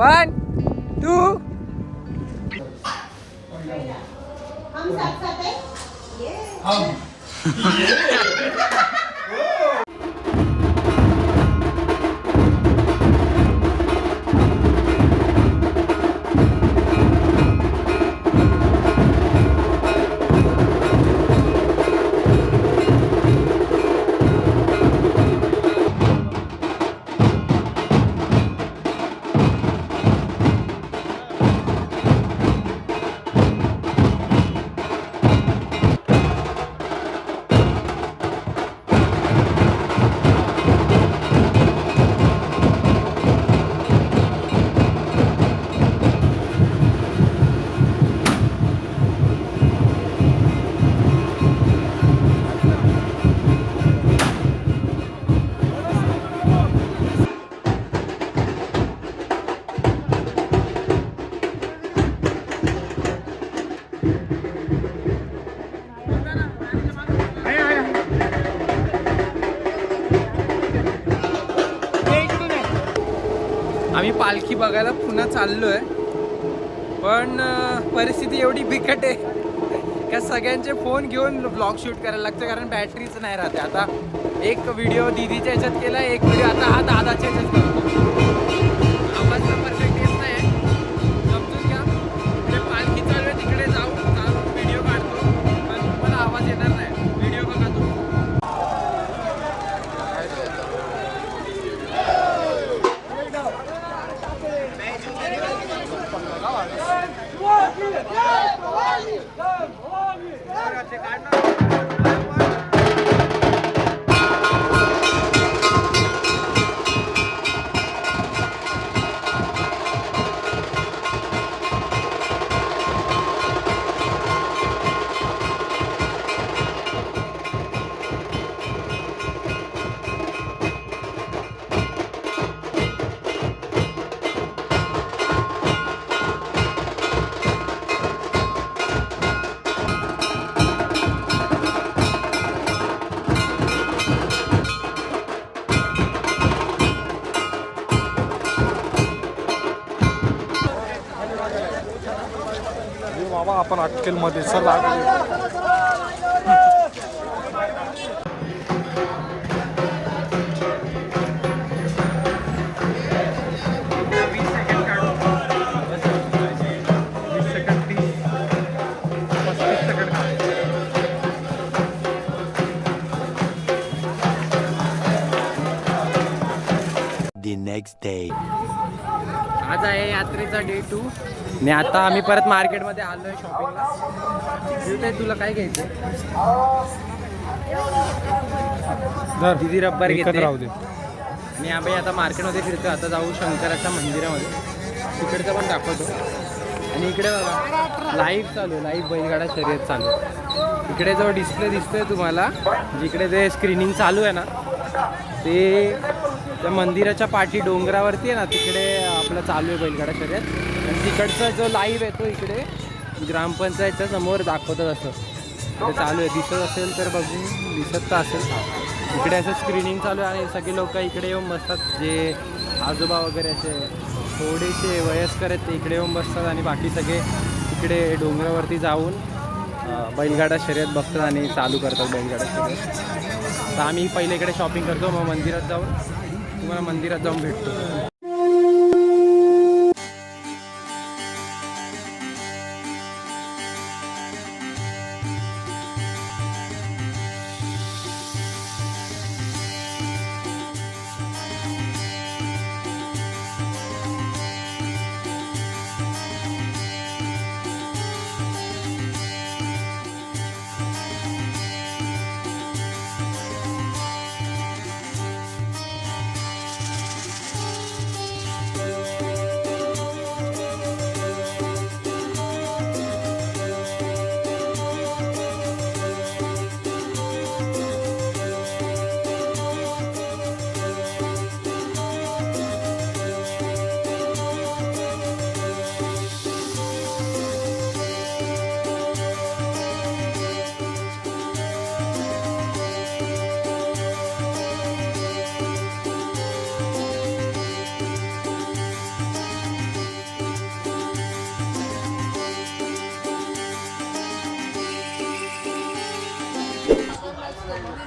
1 2 हम साथ साथ है ये आम्ही पालखी बघायला पुन्हा चाललोय, पण परिस्थिती एवढी बिकट आहे का सगळ्यांचे फोन घेऊन ब्लॉग शूट करायला लागतं, कारण बॅटरीच नाही राहते. आता एक व्हिडिओ दीदीच्या ह्याच्यात केला, एक व्हिडिओ आता हा दादाच्या ह्याच्यात करतो. आवाज तर परफेक्ट येत नाही, समजून घ्या. पुढे पालखी चालू आहे, तिकडे जाऊन व्हिडिओ काढतो, पण तुम्हाला आवाज येणार नाही. व्हिडिओ बघा तुम्ही. बाबा आपण अटकेल मध्ये सर The next day. आज आहे यात्रेचा डे 2 आणि आता आम्ही परत मार्केटमध्ये आलोय शॉपिंगला. तुला काय घ्यायचं? दीदी रब्बर घेते. आणि आम्ही आता मार्केटमध्ये फिरतो. आता जाऊ शंकराच्या मंदिरामध्ये, तिकडचं पण दाखवतो. आणि इकडे बघा लाईव्ह चालू, लाईव्ह बैलगाडा शर्यत चालू. इकडे जो डिस्प्ले दिसतोय तुम्हाला, जिकडे जे स्क्रीनिंग चालू आहे ना, ते त्या मंदिराच्या पाठी डोंगरावरती आहे ना, तिकडे आपलं चालू आहे बैलगाडा शर्यत. आणि तिकडचा जो लाईव्ह आहे तो इकडे ग्रामपंचायतच्या समोर दाखवतात. असं ते चालू आहे, दिसत असेल तर बघून, दिसत तर असेल. इकडे असं स्क्रीनिंग चालू आहे आणि सगळे लोक इकडे येऊन बसतात. जे आजोबा वगैरे असे थोडेसे वयस्कर आहेत ते इकडे येऊन बसतात, आणि बाकी सगळे इकडे डोंगरावरती जाऊन बैलगाडा शर्यत बघतात आणि चालू करतात बैलगाडा शर्यत. तर आम्ही पहिले इकडे शॉपिंग करतो, मग मंदिरात जाऊन तुम्हाला मंदिरात जाऊन भेटतो.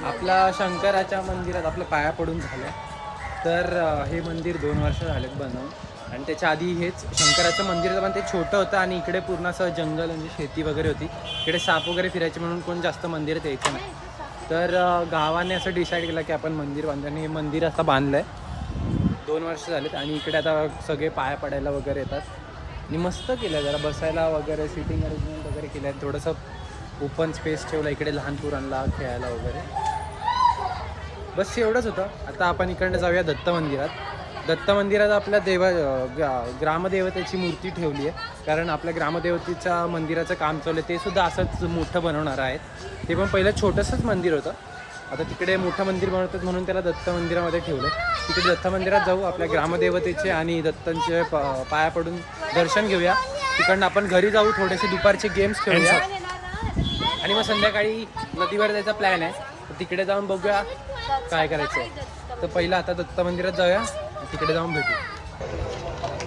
आपला शंकराच्या मंदिरात आपल्या पाया पडून झालं. तर हे मंदिर 2 वर्ष झालेत बनवून. आणि त्याच्या आधी हेच शंकराचं मंदिर पण ते छोटं होतं आणि इकडे पूर्ण असं जंगल म्हणजे शेती वगैरे होती. इकडे साप वगैरे फिरायचे म्हणून कोण जास्त मंदिरात यायचं नाही. तर गावाने असं डिसाईड केलं की आपण मंदिर बांधू आणि हे मंदिर असं बांधलं आहे. 2 वर्ष झालेत आणि इकडे आता सगळे पाया पडायला वगैरे येतात. आणि मस्त केलं जरा बसायला वगैरे सिटिंग अरेंजमेंट वगैरे केलं आहे. थोडंसं ओपन स्पेस ठेवलं इकडे लहान पोरांना खेळायला वगैरे. बस एवढंच होतं. आता आपण इकडनं जाऊया दत्त मंदिरात. दत्त मंदिरात आपल्या ग्रामदेवतेची मूर्ती ठेवली आहे. कारण आपल्या ग्रामदेवतेच्या मंदिराचं काम चालू आहे. ते सुद्धा असंच मोठं बनवणार आहेत. ते पण पहिलं छोटंसंच मंदिर होतं. आता तिकडे मोठं मंदिर बनवतात म्हणून त्याला दत्त मंदिरामध्ये ठेवलं. तिकडे दत्त मंदिरात जाऊ आपल्या ग्रामदेवतेचे आणि दत्तांचे पाया पडून दर्शन घेऊया. तिकडनं आपण घरी जाऊ थोडेसे दुपारचे गेम्स खेळूया आणि मग संध्याकाळी नदीवर जायचा प्लॅन आहे. तर तिकडे जाऊन बघूया काय करायचं आहे. तर पहिलं आता दत्त मंदिरात जाऊया तिकडे जाऊन भेटू.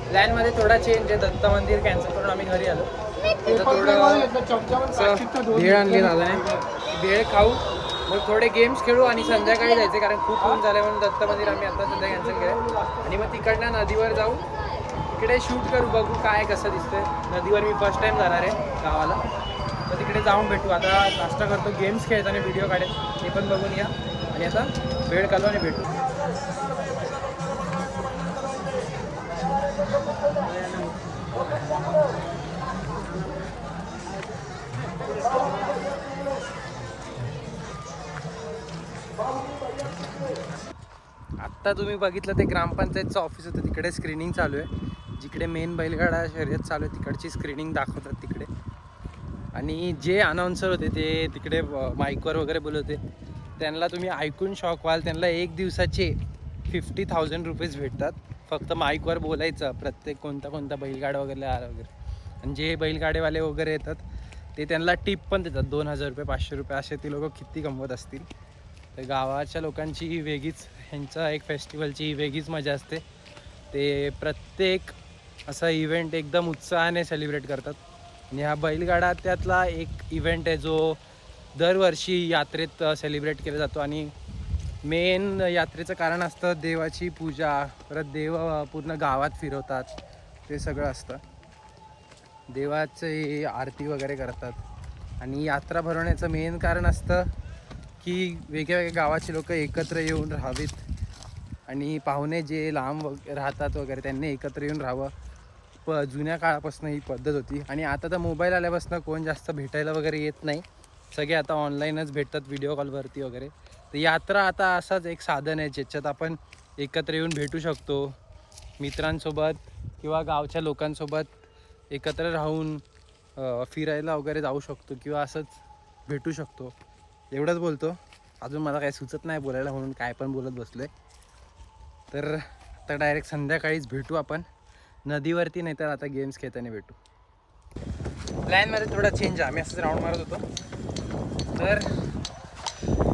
प्लॅनमध्ये थोडा चेंज आहे. दत्त मंदिर कॅन्सल करून आम्ही घरी आलो. तर थोडं भेळ आणली झालं आहे. भेळ खाऊ मग थोडे गेम्स खेळू आणि संध्याकाळी जायचे कारण खूप ऊन झालं म्हणून दत्त मंदिर आम्ही आता सध्या कॅन्सल केलं. आणि मग तिकडनं नदीवर जाऊ तिकडे शूट करू बघू काय कसं दिसतंय. नदीवर मी फर्स्ट टाईम जाणार आहे गावाला. तर तिकडे जाऊन भेटू. आता नाश्ता करतो गेम्स खेळताना व्हिडिओ काढेल ते पण बघून या. आणि आता वेळ काढू आणि भेटू. आत्ता तुम्ही बघितलं ते ग्रामपंचायतचं ऑफिस होतं तिकडे स्क्रीनिंग चालू आहे. जिकडे मेन बैलगाडा शर्यत चालू आहे तिकडची स्क्रीनिंग दाखवतात तिकडे. आणि जे अनाऊन्सर होते ते तिकडे माईकवर वगैरे बोलवते त्यांना तुम्ही ऐकून शॉक व्हाल. त्यांना 1 दिवसाचे 50,000 रुपीज भेटतात फक्त माईकवर बोलायचं. प्रत्येक कोणता बैलगाडा वगैरे आला वगैरे. आणि जे बैलगाडेवाले वगैरे येतात ते त्यांना टिप पण देतात 2,000 रुपये 500 रुपये असे. ती लोक किती कमवत असतील. तर गावाच्या लोकांची वेगळीच ह्यांचा एक फेस्टिवलची वेगळीच मजा असते. ते प्रत्येक असा इव्हेंट एकदम उत्साहाने सेलिब्रेट करतात. आणि हा बैलगाडा त्यातला एक इव्हेंट आहे जो दरवर्षी यात्रेत सेलिब्रेट केला जातो. आणि मेन यात्रेचं कारण असतं देवाची पूजा. परत देव पूर्ण गावात फिरवतात ते सगळं असतं. देवाचे आरती वगैरे करतात. आणि यात्रा भरवण्याचं मेन कारण असतं की वेगळ्या गावाचे लोक एकत्र येऊन राहावीत आणि पाहुणे जे लांब राहतात वगैरे त्यांनी एकत्र येऊन राहावं. जुन्या काळापासून ही पद्धत होती. आणि आता तर मोबाईल आल्यापासून कोण जास्त भेटायला वगैरे येत नाही. सगळे आता ऑनलाईनच भेटतात व्हिडिओ कॉलवरती वगैरे. तर यात्रा आता असाच एक साधन आहे ज्याच्यात आपण एकत्र येऊन भेटू शकतो मित्रांसोबत किंवा गावच्या लोकांसोबत एकत्र राहून फिरायला वगैरे जाऊ शकतो किंवा असंच भेटू शकतो. एवढंच बोलतो. अजून मला काही सुचत नाही बोलायला म्हणून काय पण बोलत बसलो आहे. तर आता डायरेक्ट संध्याकाळीच भेटू आपण नदीवरती, नाही तर आता गेम्स खेळताना भेटू. प्लॅनमध्ये थोडा चेंज आहे. आम्ही असंच राऊंड मारत होतो. तर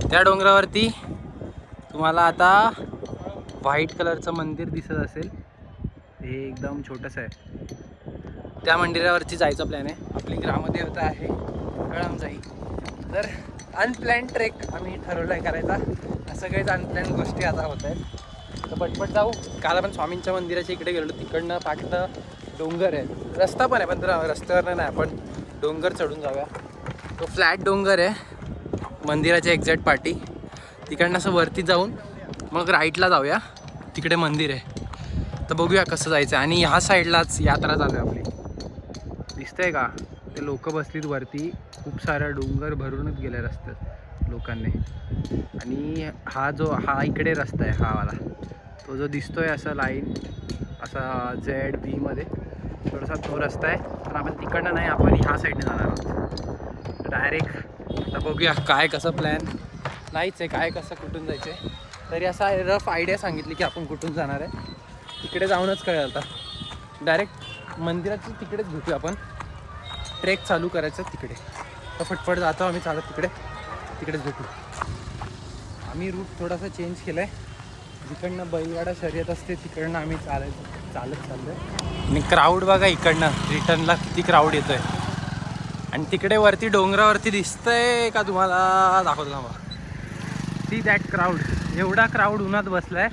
त्या डोंगरावरती तुम्हाला आता व्हाईट कलरचं मंदिर दिसत असेल. हे एकदम छोटंसं आहे. त्या मंदिरावरती जायचा प्लॅन आहे. आपली ग्रामदेवता आहे कळमजाई. तर अनप्लॅन ट्रेक आम्ही ठरवलं आहे करायचा. असं काहीच अनप्लॅन गोष्टी आता होत आहेत. तर पटपट जाऊ. काल आपण स्वामींच्या मंदिराच्या इकडे गेलो. तिकडनं पाठनं डोंगर आहे. रस्ता पण आहे पण रस्त्यावर नाही आपण डोंगर चढून जाऊया. तो फ्लॅट डोंगर आहे मंदिराच्या एक्झॅक्ट पाठी. तिकडनं असं वरती जाऊन मग राईटला जाऊया. तिकडे मंदिर आहे. तर बघूया कसं जायचं. आणि ह्या साईडलाच यात्रा चालू आहे आपली. दिसतंय का ते लोक बसलीत वरती. खूप सारा डोंगर भरूनच गेले रस्त्यात लोकांनी. आणि हा इकडे रस्ता आहे हा वाला. तो जो दिसतोय असा लाईन असा ZB मध्ये थोडासा तो रस्ता आहे. पण आपण तिकडनं नाही आपण ह्या साईडने जाणार आहोत डायरेक्ट. आता बघूया काय कसं प्लॅन नाहीच आहे काय कसं कुठून जायचं आहे. तरी असा रफ आयडिया सांगितली की आपण कुठून जाणार आहे. तिकडे जाऊनच कळेल. आता डायरेक्ट मंदिराची तिकडेच भेटू आपण. ट्रेक चालू करायचं तिकडे. तर फटफट जातो आम्ही चालत तिकडेच भेटू. आम्ही रूट थोडासा चेंज केला आहे. जिकडनं बैलगाडा शर्यत असते तिकडनं आम्ही चालत चाललो आहे. आणि क्राऊड बघा इकडनं रिटर्नला किती क्राऊड येतो आहे. आणि तिकडे वरती डोंगरावरती दिसतंय का तुम्हाला दाखवतो थांबा. सी दॅट क्राऊड, एवढा क्राऊड उन्हात बसलाय.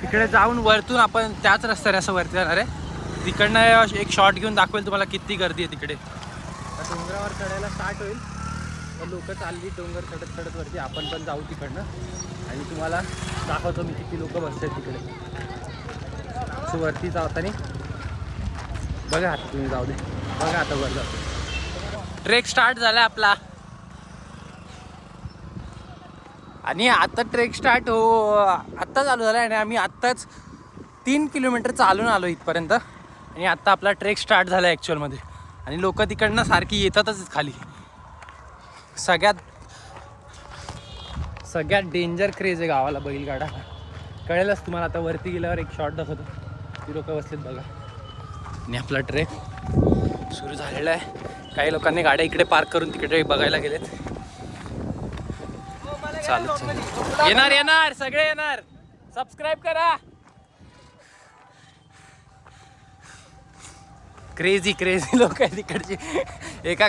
तिकडे जाऊन वरतून आपण त्याच रस्त्याने असं वरती जाणार आहे. तिकडनं एक शॉट घेऊन दाखवेल तुम्हाला किती गर्दी आहे तिकडे. डोंगरावर चढायला स्टार्ट होईल, तर लोक चालली डोंगर चढत चढत वरती. आपण पण जाऊ तिकडनं आणि तुम्हाला दाखवतो मी किती लोक बसतात तिकडे. असं वरती जाताना बघा आता तुम्ही, जाऊ दे बघा आता वर जातो. ट्रेक स्टार्ट झाला आपला आणि आता ट्रेक स्टार्ट आत्ता चालू झाला आहे आणि आम्ही आत्ताच 3 किलोमीटर चालून आलो इथपर्यंत. आणि आत्ता आपला ट्रेक स्टार्ट झाला आहे ॲक्च्युअलमध्ये. आणि लोक तिकडनं सारखी येतातच खाली. सगळ्यात डेंजर क्रेज आहे गावाला बैलगाडा, कळेलच तुम्हाला. आता वरती गेल्यावर एक शॉट दाखवतो, ती लोक बसलेत बघा. आणि आपला ट्रेक सुरू झालेला आहे. काही लोकांनी गाड्या इकडे पार्क करून तिकडे बघायला गेलेत. चालत येणार सगळे येणार. सबस्क्राईब करा. क्रेझी लोक आहेत तिकडची. एका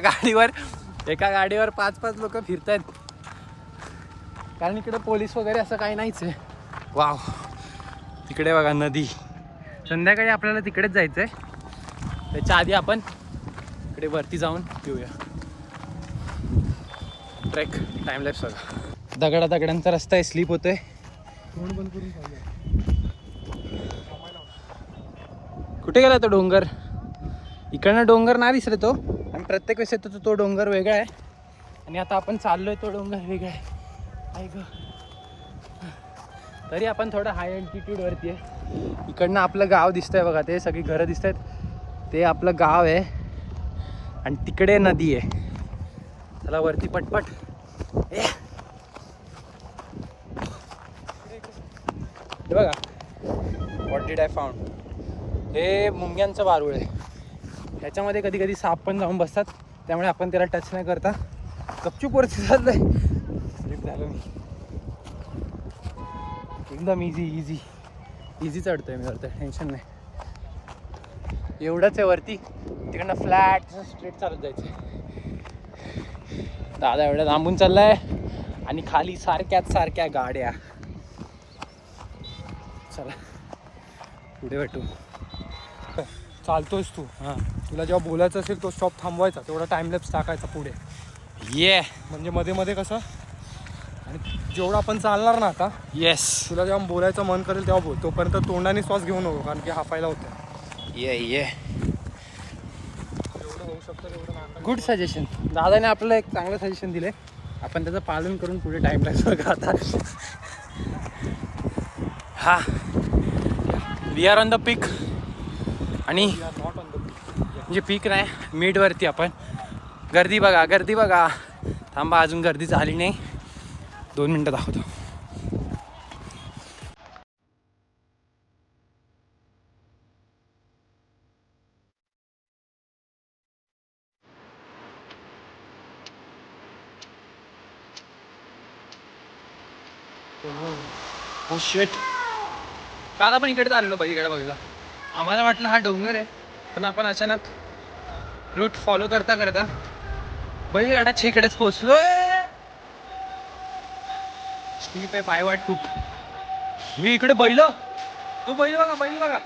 गाडीवर 5-5 लोक फिरतायत, कारण इकडे पोलीस वगैरे असं काही नाहीच आहे. वाव, तिकडे बघा नदी. संध्याकाळी आपल्याला तिकडेच जायचं आहे. त्याच्या आधी आपण इकडे वरती जाऊन येऊया. ट्रेक टाइमलॅप्स बघा. दगडांचा रस्ता आहे, स्लिप होतोय. कुठे गेला तो डोंगर? इकडनं डोंगर नाही दिसत तो, आणि प्रत्येक वेळेस येतो तो डोंगर वेगळा आहे. आणि आता आपण चाललोय तो डोंगर वेगळा आहे. ऐक, तरी आपण थोडं हाय अल्टिट्यूडवरती आहे. इकडनं आपलं गाव दिसतंय बघा, ते सगळी घरं दिसत आहेत, ते आपलं गाव आहे. आणि तिकडे नदी आहे. चला वरती पटपट. हे बघा, व्हॉट डिड आय फाउंड. हे मुंग्यांचं वारूळ आहे. ह्याच्यामध्ये कधी कधी साप पण जाऊन बसतात, त्यामुळे आपण त्याला टच नाही करता गपचूप वरती चाललंय. स्लिप झालं मी. एकदम इझी चढतोय मी वरती, टेन्शन नाही. एवढंच आहे वरती, तिकडनं फ्लॅट स्ट्रेट चालत जायचं. दादा एवढ्या लांबून चाललाय आणि खाली सारख्या गाड्या. चला पुढे भेटू. चालतोयस तू? हां, तुला जेव्हा बोलायचं असेल तो स्टॉप थांबवायचा, तेवढा टाइमलॅप्स टाकायचा पुढे. म्हणजे मध्ये कसं, आणि जेवढं आपण चालणार ना आता, येस, तुला जेव्हा बोलायचं मन करेल तेव्हा बोल. तोपर्यंत तोंडाने श्वास घेऊ नको, कारण की हाफायला होतं. ये जेवढं होऊ शकतं तेवढं नाका. Good suggestion. दादाने आपल्याला एक चांगलं सजेशन दिले, आपण त्याचं पालन करून पुढे टाइमलॅप्स बघा आता. हा, वी आर ऑन द पीक. आणि नॉट ऑन द म्हणजे पीक नाही, मिडवरती आपण. गर्दी बघा. थांबा, अजून गर्दी झाली नाही. 2 मिनटं दाखवतो. ओ शिट, काल आपण इकडे चाललो इकडे बघायला. आम्हाला वाटलं हा डोंगर आहे, पण आपण अचानक रूट फॉलो करता बैलगाडाच्या इकडेच पोहोचलोय. स्टीप आहे, पायवाट खूप. मी इकडे बैल बघा.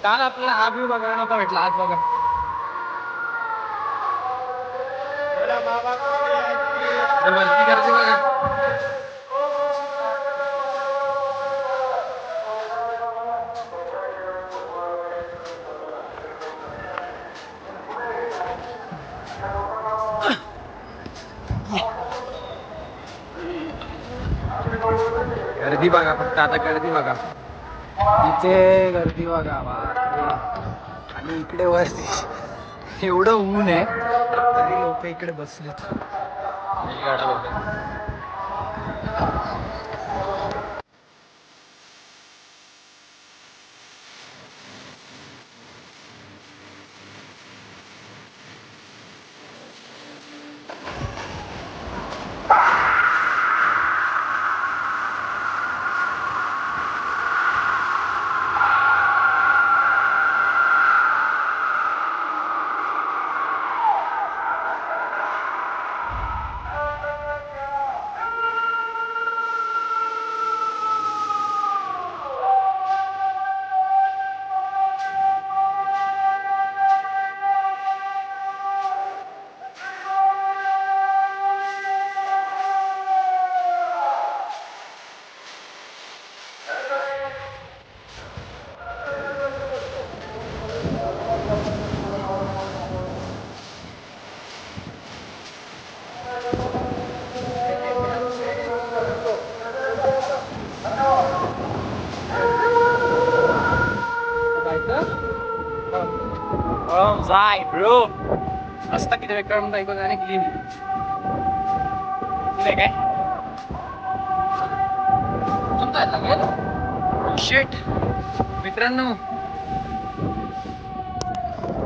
काल आपल्याला हा व्ह्यू बघायला नव्हता भेटला, आज बघा. वरती गर्दी बघा. गर्दी बघा, फक्त आता गर्दी बघा. इथे गर्दी बघा. आणि इकडे वरती एवढं ऊन आहे, तरी लोक इकडे बसलेत. गाडा बघा. ब्रो असता किती वेळ ऐकून आणि क्लीन काय शेट मित्रांनो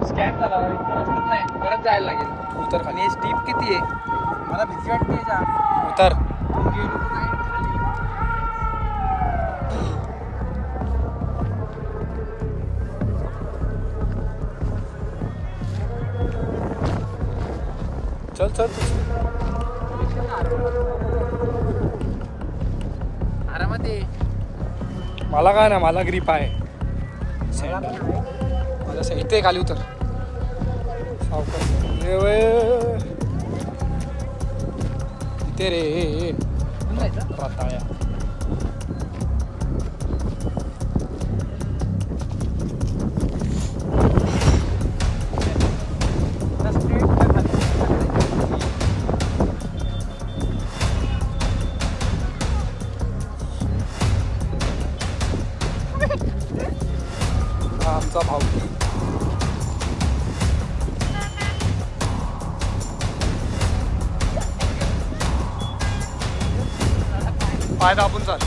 स्कॅम झाला नाही परत जायला लागेल उतर खाली. आणि स्टीप किती आहे मला भीती वाटते जा उतर. गेलो तर नाही खाली. चल चल तू. आरामात ये मला काय ना मला ग्रीप आहे. मला इथे खाली उतर. सावकाश. इथे रे रताळ्या. हा आमचा भाऊ. पाय दाबून चाल.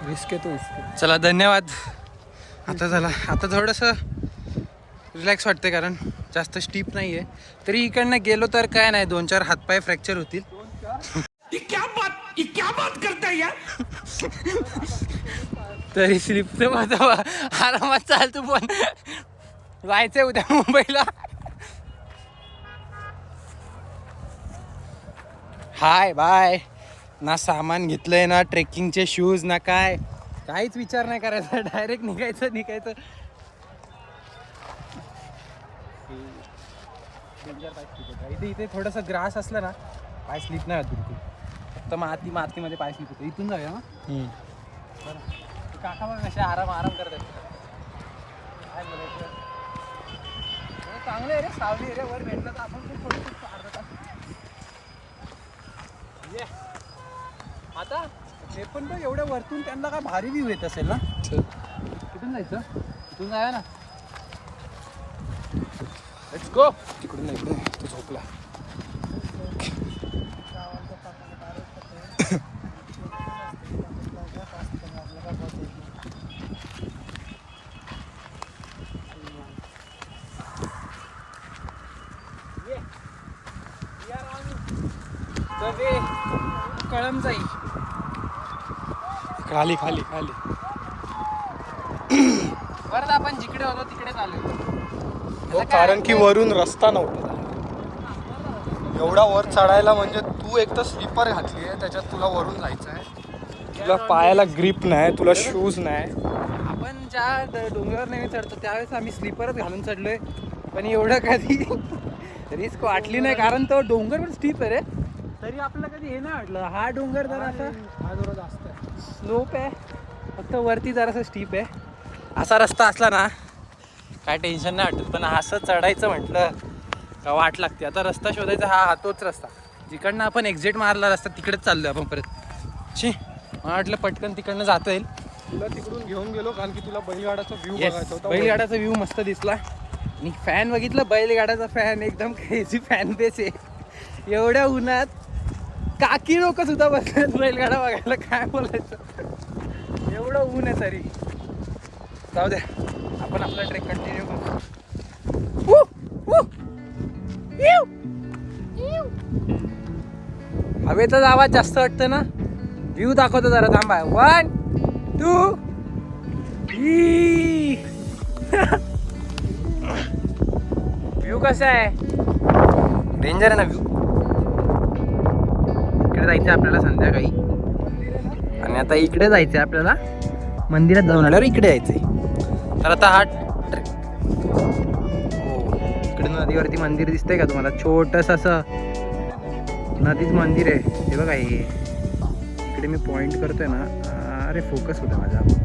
रिस्क आहे तो. चला धन्यवाद. आता झाला आता थोडंसं रिलॅक्स वाटते कारण जास्त स्टीप नाही आहे. तरी इकडनं गेलो तर काय नाही 2-4 हातपाय फ्रॅक्चर होतील. तरी स्लिपचं माझा आरामात चालतो पण जायचंय उद्या मुंबईला. हाय बाय. ना सामान घेतलंय ना ट्रेकिंगचे शूज ना काय काहीच विचार नाही करायचा डायरेक्ट निघायचं. इथे थोडंसं ग्रास असलं ना पाय स्लिप नाही होत बिलकुल. फक्त मातीमध्ये पाय स्लिप होतो. इथून जाऊया ना काका बघ कशा आराम करत आहेत. काय बोलायचं चांगलं आहे रे सावली रे वर भेटलं तर आपण खूप थोडं अर्धा तास आता ते पण तो एवढ्या वरतून त्यांना काय भारी व्ह्यू येत असेल ना. कुठून जायचं इथून जाऊया ना. Let's go. तिकडून नाही इकडून तो झोपला. कळम जाईल खाली खाली खाली. परत आपण जिकडे होतो तिकडे चालू. कारण की वरून रस्ता नव्हता. एवढा वर चढायला म्हणजे तू एक तर स्लीपर घातली आहे त्याच्यात तुला वरून जायचं आहे. तुला पायाला ग्रीप नाही तुला शूज नाही. आपण ज्या डोंगरावर नेहमी चढतो त्यावेळेस आम्ही स्लीपरच घालून चढलोय पण एवढं कधी रिस्क वाटली नाही कारण तो डोंगर पण स्टीप आहे रे. तरी आपलं कधी हे नाही वाटलं. हा डोंगर जरा असा हा जरा जास्त आहे. स्लोप आहे फक्त वरती जरासं स्टीप आहे. असा रस्ता असला ना काय टेन्शन नाही वाटत पण असं चढायचं म्हटलं का वाट लागते. आता रस्ता शोधायचा हा तोच रस्ता जिकडनं आपण एक्झिट मारला रस्ता तिकडेच चाललोय आपण परत. शी मला वाटलं पटकन तिकडनं जाता येईल. तुला तिकडून घेऊन गेलो कारण की तुला बैलगाडाचा व्ह्यू बघायचा होता. बैलगाड्याचा व्ह्यू मस्त दिसला आणि फॅन बघितलं बैलगाड्याचा फॅन एकदम क्रेझी फॅन बेस आहे. एवढ्या उन्हात काकी लोक सुद्धा बसतात बैलगाडा बघायला. काय बोलायचं एवढं ऊन आहे तरी. जाऊ द्या आपण आपला ट्रेक कंटिन्यू करू. हवेचाच आवाज जास्त वाटतं ना. व्ह्यू दाखवतो जरा थांबा. 1 2 व्ह्यू कसा आहे डेंजर आहे ना व्ह्यू. इकडे जायचं आपल्याला संध्याकाळी आणि आता इकडे जायचं आपल्याला मंदिरात जाऊन आल्यावर इकडे यायचंय. तर आता हा ट्रेक इकडे नदीवरती मंदिर दिसतंय का तुम्हाला. छोटस असं नदीच मंदिर आहे हे बघा. हे इकडे मी पॉइंट करतोय ना. अरे फोकस होता माझा बोट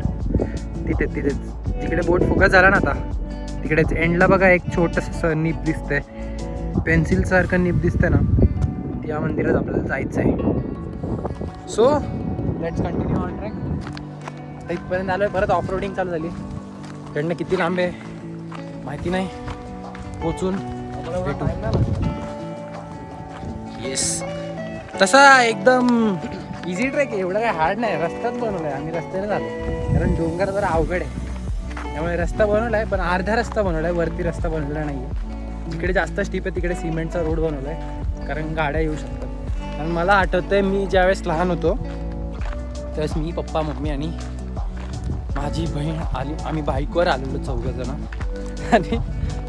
तिथेच जिकडे बोट फोकस झाला ना आता तिकडे एंडला बघा एक छोटंसं नीप दिसतंय, पेन्सिल सारखं नीप दिसतंय ना, या मंदिरात आपल्याला जायचं आहे. So let's continue on track. इथपर्यंत आलोय, परत ऑफ रोडिंग चालू झाली. इकडनं किती लांब आहे माहिती नाही, पोचून भेटू. येस, तसा एकदम इझी ट्रेक आहे, एवढं काय हार्ड नाही. रस्ताच बनवला आहे, आम्ही रस्त्याने झालो कारण डोंगर जरा अवघड आहे, त्यामुळे रस्ता बनवला आहे, पण अर्धा रस्ता बनवला आहे, वरती रस्ता बनवला नाही आहे. जिकडे जास्त स्टीप आहे तिकडे सिमेंटचा रोड बनवला आहे कारण गाड्या येऊ शकतात. कारण मला आठवतं आहे मी ज्यावेळेस लहान होतो त्यावेळेस मी, पप्पा, मम्मी आणि माझी बहीण आली, आम्ही बाईकवर आलेलो 4 जण, आणि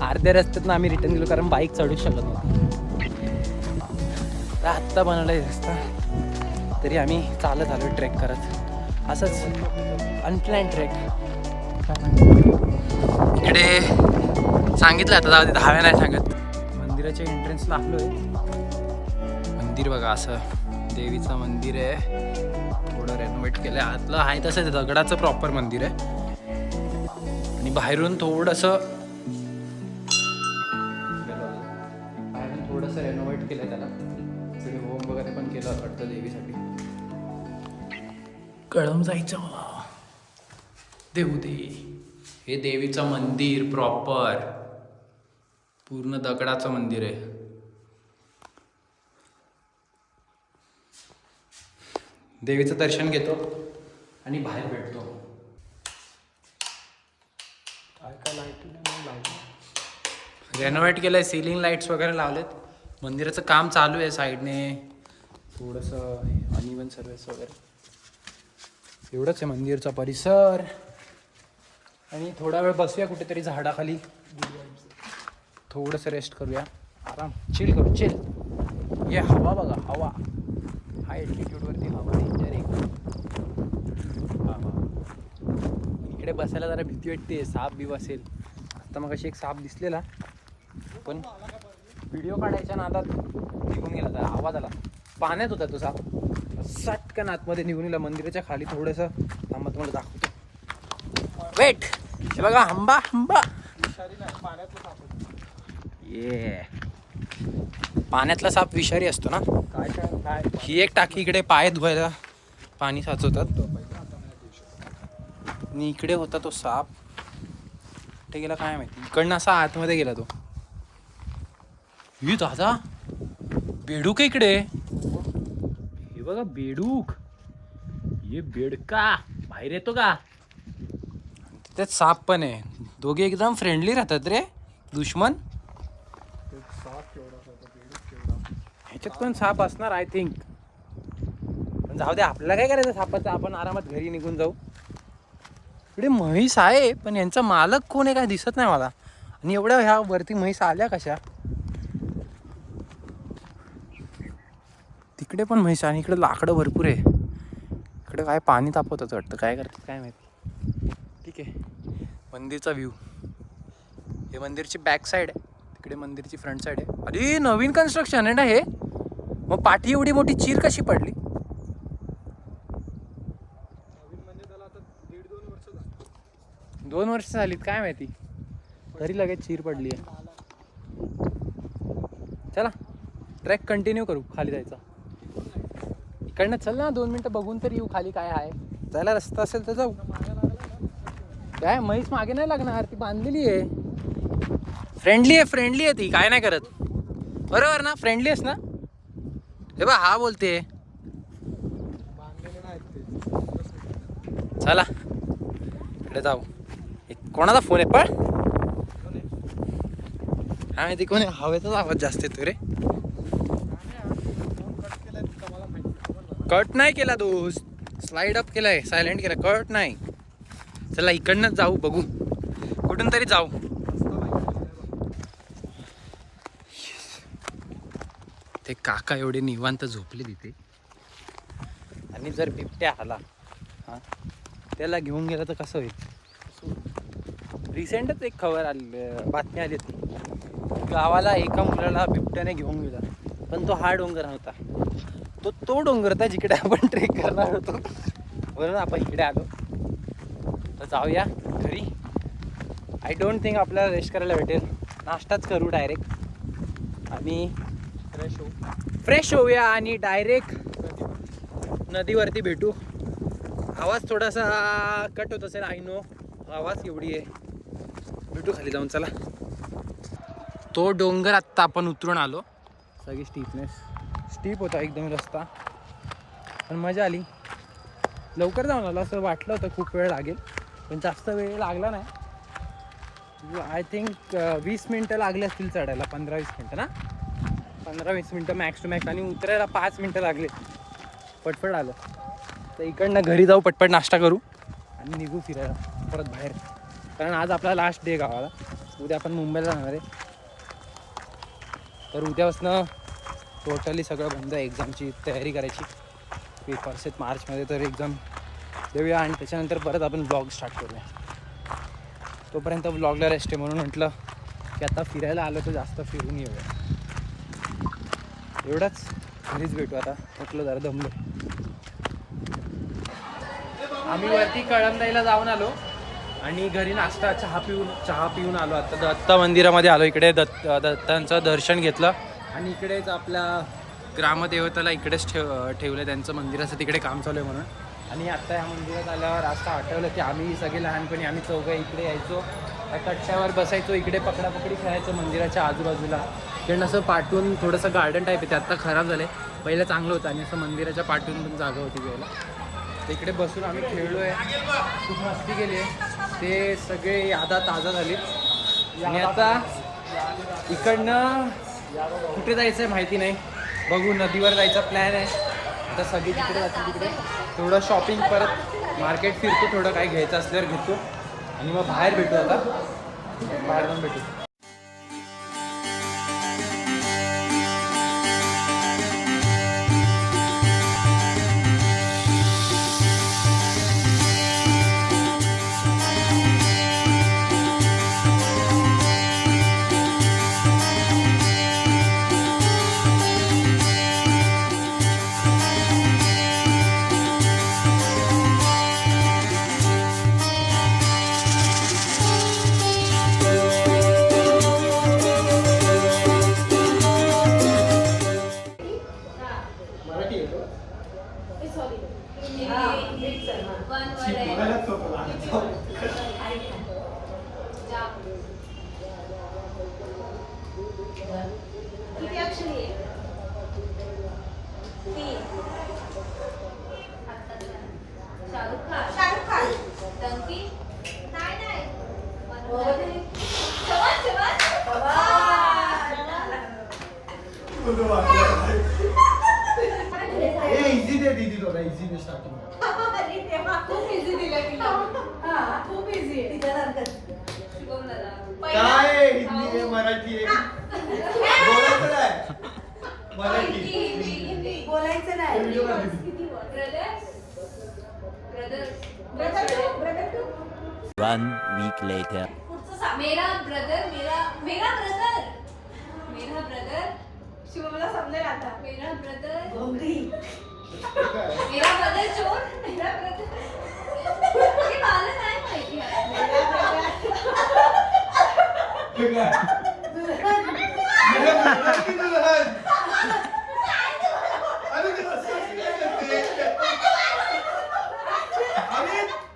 अर्ध्या रस्त्यातून आम्ही रिटर्न गेलो कारण बाईक चढू शकत नव्हती. तर आत्ता बनवला आहे रस्ता, तरी आम्ही चालत आलो ट्रेक करत, असंच अनप्लॅन ट्रेक. इकडे सांगितलं आता जाऊ दे, 10 नाही सांगत. मंदिराच्या एंट्रन्सला आलोय. मंदिर बघा असं देवीचं मंदिर आहे, थोडं रेनोव्हेट केलं आहे. आतलं आहे तसं दगडाचं प्रॉपर मंदिर आहे, आणि बाहेरून थोडंसं रेनोव्हेट केलं आहे त्याला. तिकडे होम वगैरे पण केलं वाटतं देवीसाठी. कळम जायचं मला देऊ दे. हे देवीचं मंदिर प्रॉपर पूर्ण दगडाचं मंदिर आहे. देवीचं दर्शन घेतो आणि बाहेर भेटतो. रेनोव्हेट केलंय, सिलिंग लाईट्स वगैरे लावलेत. मंदिराचं काम चालू आहे साईडने, थोडंसं अनइवन सर्विस वगैरे. एवढंच आहे मंदिरचा परिसर. आणि थोडा वेळ बसूया कुठेतरी झाडाखाली, थोडंसं रेस्ट करूया, आराम चिल करू, चिल. ये हवा बघा, हवा हाय अल्टिट्यूडवरती हवा डेंजर आहे. इकडे बसायला जरा भीती वाटते, साप बी असेल. आता मग अशी एक साप दिसलेला, पण व्हिडिओ काढायच्या नादात निघून गेला, जरा आवाज आला. पाण्यात होता तो साप, सटकन आतमध्ये निघून गेला. मंदिराच्या खाली थोडंसं थांबा, तुम्हाला दाखवतो. वेट, हे बघा हंबा हंबा. ये पाण्यातला साप विषारी असतो ना. काय ही एक टाकी, इकडे पाय धुवायला पाणी साचवतात, आणि इकडे होता तो साप. कुठे गेला काय माहिती, इकडनं असा आतमध्ये गेला तो. ही दादा बेडूक इकडे, हे बघा बेडूक. ये बेडका बाहेर येतो का? तिथेच साप पण आहे. दोघे एकदम फ्रेंडली राहतात रे, दुश्मन. ह्याच्यात पण साप असणार आय थिंक, पण जाऊ दे, आपल्याला काय करायचं सापाचं, आपण आरामात घरी निघून जाऊ. इकडे म्हैस आहे, पण यांचा मालक कोण आहे काय दिसत नाही मला. आणि एवढ्या ह्या वरती म्हैस आल्या कशा? तिकडे पण म्हैस, आणि इकडे लाकडं भरपूर आहे. इकडे काय पाणी तापवतात वाटतं, काय करतात काय माहिती. ठीक आहे, मंदिरचा व्ह्यू. हे मंदिरची बॅक साईड आहे, तिकडे मंदिरची फ्रंट साईड आहे. अरे नवीन कन्स्ट्रक्शन आहे ना हे, मग पाठी एवढी मोठी चीर कशी पडली? 2 वर्ष झालीत काय माहिती, तरी लगेच चीर पडली आहे. चला ट्रॅक कंटिन्यू करू, खाली जायचा. इकडनं चल ना, 2 मिनटं बघून तर येऊ खाली काय आहे. जायला रस्ता असेल तर जाऊ. काय म्हैस मागे नाही लागणार, ती बांधलेली आहे. फ्रेंडली आहे ती, काय नाही करत. बरोबर ना, फ्रेंडली आहेस ना? हे बा हा बोलते. चला इकडे जाऊ. कोणाचा फोन आहे पण? हा माहिती कोण आहे, हवेचाच आवाज जास्त येतो रे. कट नाही केला दोस्त, स्लाइड अप केलाय, सायलेंट केला, कट नाही. चला इकडनंच जाऊ, बघू कुठून तरी जाऊ. ते काका एवढे निवांत झोपले तिथे, आणि जर बिबट्या आला हा त्याला घेऊन गेला तर कसं होईल? रिसेंटच एक खबर आली, बातमी आली होती, गावाला एका मुलाला बिबट्याने घेऊन गेला, पण तो हा डोंगर नव्हता, तो डोंगर होता जिकडे आपण ट्रेक करणार होतो. म्हणून आपण इकडे आलो. तर जाऊया घरी, आय डोंट थिंक आपल्याला रेस्ट करायला भेटेल. नाश्ताच करू डायरेक्ट आणि फ्रेश होऊया आणि डायरेक्ट नदीवरती भेटू. आवाज थोडासा कट होत असेल, आय नो, आवाज एवढी आहे. भेटू खाली जाऊन. चला. तो डोंगर आत्ता आपण उतरून आलो. सगळी स्टीप होता एकदम रस्ता, पण मजा आली. लवकर जाऊन आलो असं वाटलं होतं खूप वेळ लागेल, पण जास्त वेळ लागला नाही. आय थिंक 20 मिनटं लागली असतील चढायला. 15-20 मिनटं ना, 15-20 मिनटं मॅक्स टू मॅक्स. आणि उतरायला 5 मिनटं लागले. पटपट आलं. तर इकडनं घरी जाऊ, पटपट नाश्ता करू आणि निघू फिरायला परत बाहेर. कारण आज आपला लास्ट डे गावाला. उद्या आपण मुंबईला जाणार आहे. तर उद्यापासनं टोटली सगळं बंद आहे. एक्झामची तयारी करायची. पेपर्स आहेत मार्चमध्ये, तर एक्झाम देऊया आणि त्याच्यानंतर परत आपण ब्लॉग स्टार्ट करूया. तोपर्यंत ब्लॉगला रेस्ट आहे, म्हणून म्हटलं की आता फिरायला आलो तर जास्त फिरून येऊया. एवढंच. घरीच भेटू आता. म्हटलं जरा दमलो. आम्ही वरती कळमदाईला जाऊन आलो आणि घरी नाश्ता चहा पिऊन आलो. आता दत्त मंदिरामध्ये आलो. इकडे दत्तांचं दर्शन घेतलं आणि इकडेच आपल्या ग्रामदेवताला इकडेच ठेवलं. त्यांचं मंदिराचं तिकडे काम चालू आहे म्हणून. आणि आत्ता या मंदिरात आल्यावर असं आठवलं की आम्ही सगळे लहानपणी आम्ही चौघं इकडे यायचो, कट्ट्यावर बसायचो, इकडे पकडापकडी खेळायचो मंदिराच्या आजूबाजूला. कारण असं पाठवून थोडंसं गार्डन टाईप आहे. ते आत्ता खराब झालं आहे. पहिलं चांगलं होतं आणि असं मंदिराच्या पाठवून पण जागा होती घ्यायला. तर इकडे बसून आम्ही खेळलो आहे, खूप मस्ती केली आहे. ते सगळे यादा ताजा झाली. आणि आता इकडनं कुठे जायचं आहे माहिती नाही. बघू, नदीवर जायचा प्लॅन आहे. आता सगळी तिकडे जातील. तिकडे थोडं शॉपिंग, परत मार्केट फिरतो, थोडं काय घ्यायचं असल्यावर घेतो आणि मग बाहेर भेटू. आता बाहेर जाऊन भेटू. किती अक्षरी आहे? 3. शाहरुख खान. डंकी. नाही. इझी दे दीदी, थोडा इझी दे स्टार्टिंग. खूप इझी दिलं तिला. खूप इझी आहे. काय हिंदी आहे मराठी आहे? बोलायचं नाही. मराठी हिंदी बोलायचं नाही. ब्रदर. 1 week later. मेरा ब्रदर शिवमला समजेल आता. मेरा ब्रदर चोर. मेरा ब्रदर हे मला नाही माहिती.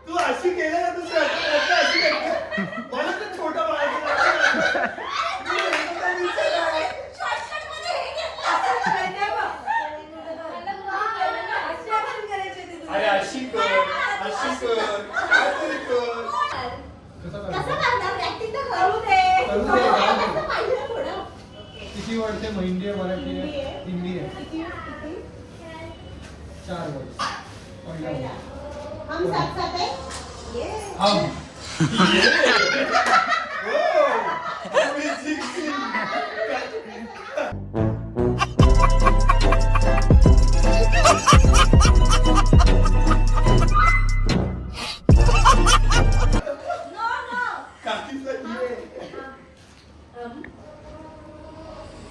तू अशी केलं ना, मला तर छोटा किती वर्ड आहे? हिंदी आहे, मराठी आहे, हिंदी आहे. 4 वर्ड. हम साथ साथ है. हम.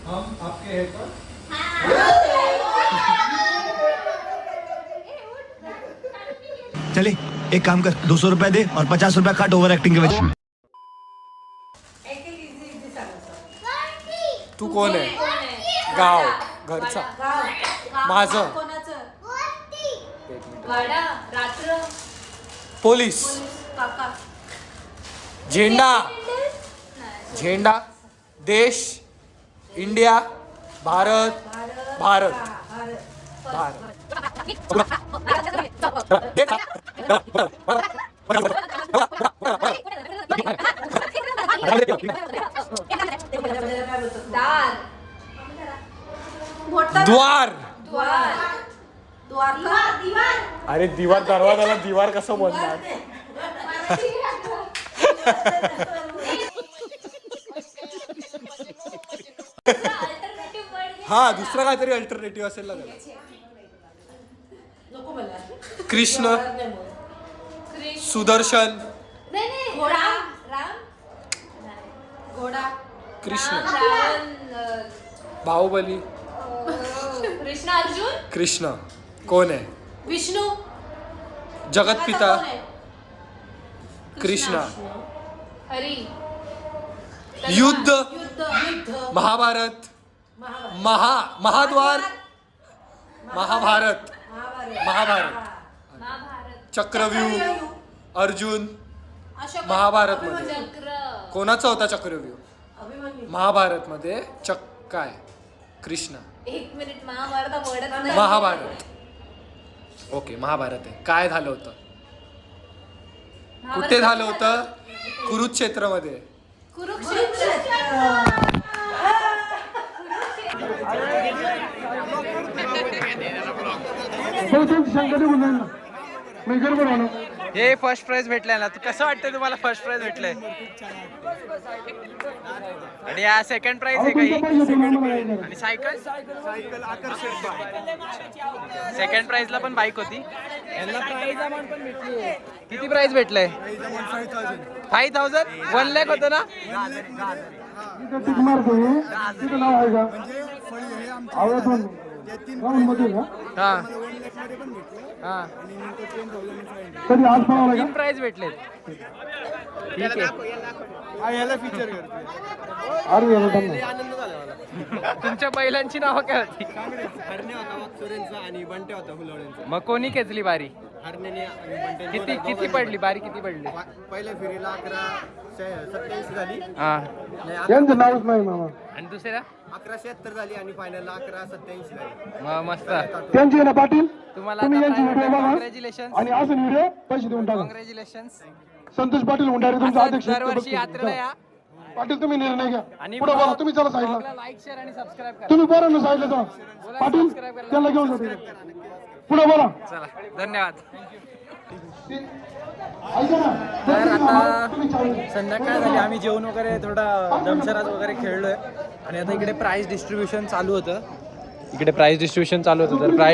हम आपके हैं कौन? चले एक काम कर, 200 रुपए दे और 50 रुपए काट ओवर एक्टिंग के वजह। तू कोण आहे? गाव, घरचा. माझं. वाडा, रात्र, पोलीस. काका. झेंडा. झेंडा. देश. इंडिया. भारत. भारत. भारत. दार. मोठा द्वार. द्वार. द्वारका. दिवार. अरे दिवार, दरवाजाला दिवार कसं बोलणार? हा, दुसरा काहीतरी अल्टरनेटिव्ह असेल ना त्याला. कृष्ण. सुदर्शन. नाही घोडा. राम. घोडा. कृष्ण. रावण. बाहुबली. कृष्ण. अर्जुन. कृष्ण कोण आहे? विष्णू. जगतपिता. कृष्ण. हरी. युद्ध. युद्ध. महाभारत. महाद्वार. महाभारत. महाभारत. चक्रव्यूह. अर्जुन. महाभारत मध्ये कोणाचा होता चक्रव्यूह? महाभारत मध्ये काय? कृष्ण. एक मिनिट. महाभारत आवडत नाही. महाभारत. ओके, महाभारत आहे. काय झालं होतं? कुठे झालं होतं? कुरुक्षेत्रमध्ये. हे फर्स्ट प्राइज भेटलाय ना, कसं वाटतंय तुम्हाला? फर्स्ट प्राइज भेटलंय आणि या सेकंड प्राइज आहे काही आणि सायकल. सेकंड प्राइजला पण बाईक होती. यांना प्राइज अमाउंट पण भेटली. किती प्राइज भेटलंय? 5,000. 1 लाख होतं ना. तीन प्राइज भेटले. ठीक आहे. तुमच्या बैलांची नावं काय होती? मग कोणी खेचली बारी? किती पडली बारी? किती पडली? पहिल्या फेरीला 1187 झाली. हा. यांचं नावच नाही मामा. आणि दुसऱ्या 1176 झाली आणि फायनलला 1187 झाली. मग मस्त. त्यांची आहे ना पाटील. तुम्हाला तुम्ही यांची व्हिडिओ बघा कॉंग्रॅच्युलेशन. आणि असं व्हिडिओ पैसे देऊन टाका. कॉंग्रॅच्युलेशन. संतोष पाटील हुंडारे तुमचा अध्यक्ष. दरवर्षी यात्रेला या पाटील तुम्ही निर्णय घ्या. आणि पुढे बोला. तुम्ही चला साईडला. लाईक शेअर आणि सबस्क्राईब करा. तुम्ही बरं ना साईडला जा. पाटील त्यांना घेऊन जा. पुढे बोला. चला, धन्यवाद. ऐका ना. तर आता संध्याकाळ झाली. आम्ही जेवण वगैरे थोडा दमशराज वगैरे खेळलोय आणि आता इकडे प्राइज डिस्ट्रीब्युशन चालू होतं. तर प्राइज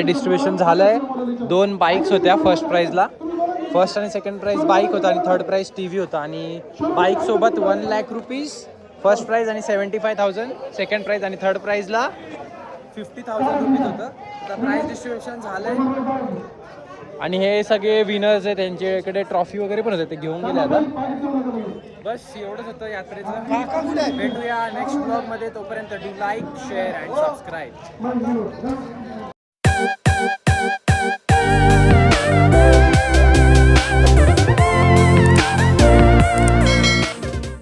डिस्ट्रीब्युशन झालंय. 2 बाईक्स होत्या फर्स्ट प्राइजला. फर्स्ट आणि सेकंड प्राइज बाईक होता आणि थर्ड प्राइज TV होता. आणि बाईक सोबत 1 लाख रुपीज फर्स्ट प्राइज आणि 75,000 सेकंड प्राइज आणि थर्ड प्राइजला 50,000 रुपीज होतं. आता प्राइज डिस्ट्रीब्युशन झालंय आणि हे सगळे विनर्स आहे. त्यांच्याकडे ट्रॉफी वगैरे पण होते, ते घेऊन गेले आता. बस एवढंच होतं यात्रेचं. भेटूया नेक्स्ट ब्लॉगमध्ये. तोपर्यंत do like share and subscribe.